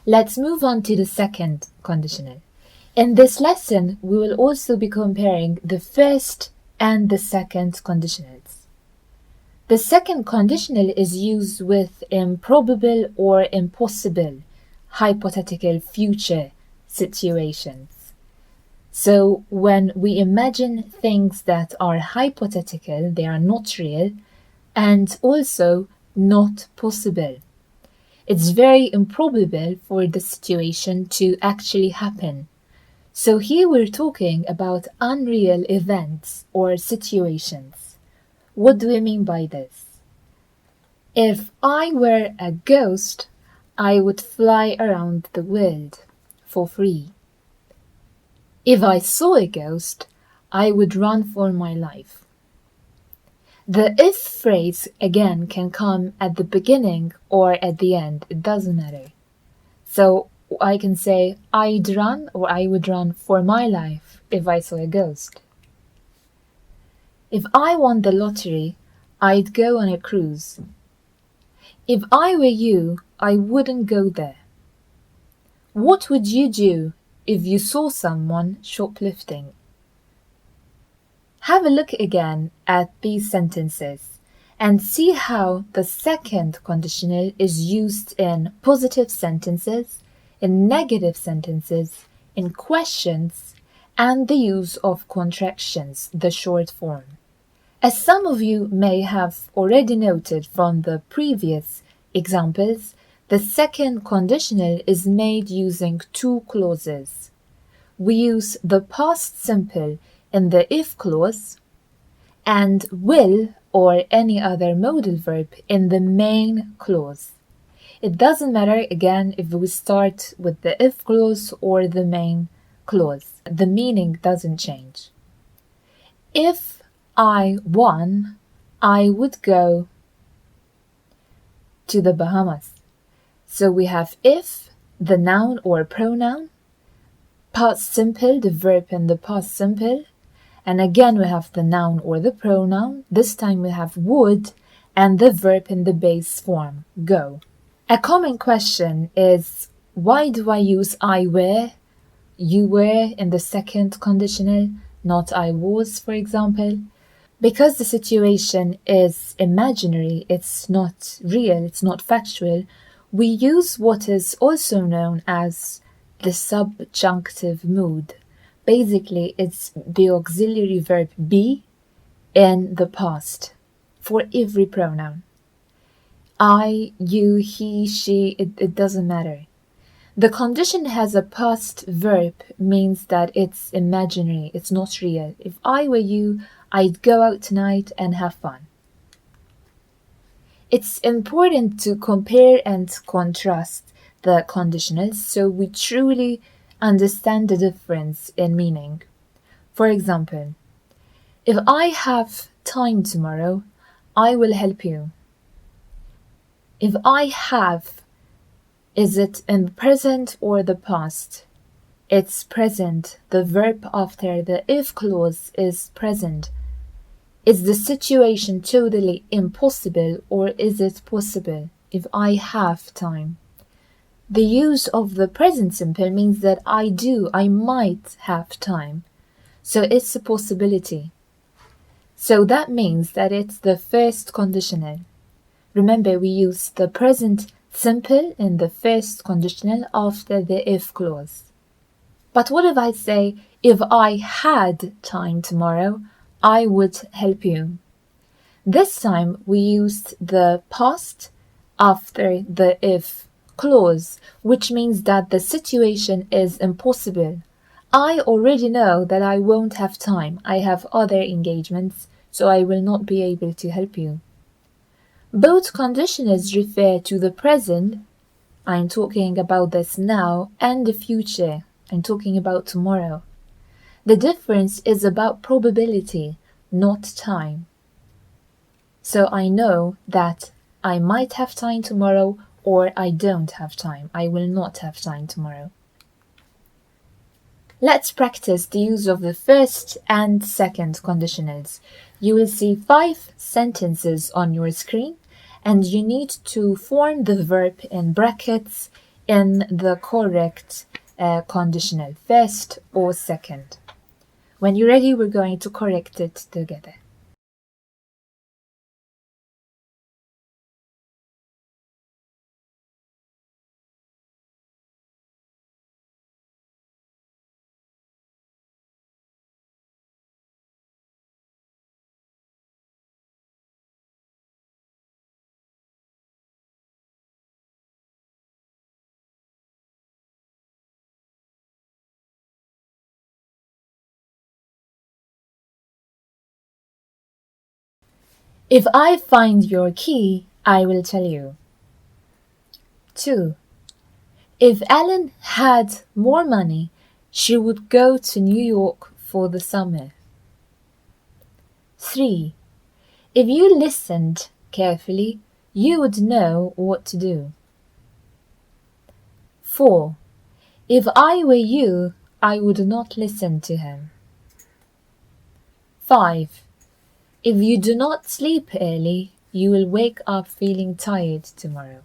Let's move on to the second conditional. In this lesson, we will also be comparing the first and the second conditionals. The second conditional is used with improbable or impossible, hypothetical future situations. So when we imagine things that are hypothetical, they are not real, and also not possible. It's very improbable for the situation to actually happen. So here we're talking about unreal events or situations. What do we mean by this? If I were a ghost, I would fly around the world for free. If I saw a ghost, I would run for my life. The if phrase again can come at the beginning or at the end, it doesn't matter. So I can say I'd run or I would run for my life if I saw a ghost. If I won the lottery, I'd go on a cruise. If I were you, I wouldn't go there. What would you do if you saw someone shoplifting? Have a look again at these sentences and see how the second conditional is used in positive sentences, in negative sentences, in questions, and the use of contractions, the short form. As some of you may have already noted from the previous examples, the second conditional is made using two clauses. We use the past simple in the if clause and will or any other modal verb in the main clause. It doesn't matter again if we start with the if clause or the main clause. The meaning doesn't change. If I won, I would go to the Bahamas. So we have if, the noun or pronoun, past simple, the verb in the past simple, and again we have the noun or the pronoun. This time we have would and the verb in the base form, go. A common question is, why do I use I were, you were in the second conditional, not I was, for example? Because the situation is imaginary, it's not real, it's not factual, we use what is also known as the subjunctive mood. Basically, it's the auxiliary verb be in the past for every pronoun. I, you, he, she, it doesn't matter. The condition has a past verb means that it's imaginary, it's not real. If I were you, I'd go out tonight and have fun. It's important to compare and contrast the conditionals so we truly understand the difference in meaning. For example, if I have time tomorrow, I will help you. If I have, is it in the present or the past? It's present. The verb after the if clause is present. Is the situation totally impossible or is it possible? If I have time. The use of the present simple means that I might have time. So it's a possibility. So that means that it's the first conditional. Remember, we use the present simple in the first conditional after the if clause. But what if I say, if I had time tomorrow, I would help you? This time we used the past after the if clause, which means that the situation is impossible. I already know that I won't have time. I have other engagements, so I will not be able to help you. Both conditionals refer to the present, I'm talking about this now, and the future, I'm talking about tomorrow. The difference is about probability, not time. So I know that I might have time tomorrow or I don't have time. I will not have time tomorrow. Let's practice the use of the first and second conditionals. You will see 5 sentences on your screen and you need to form the verb in brackets in the correct conditional, first or second. When you're ready, we're going to correct it together. If I find your key, I will tell you. 2. If Ellen had more money, she would go to New York for the summer. 3. If you listened carefully, you would know what to do. 4. If I were you, I would not listen to him. 5. If you do not sleep early, you will wake up feeling tired tomorrow.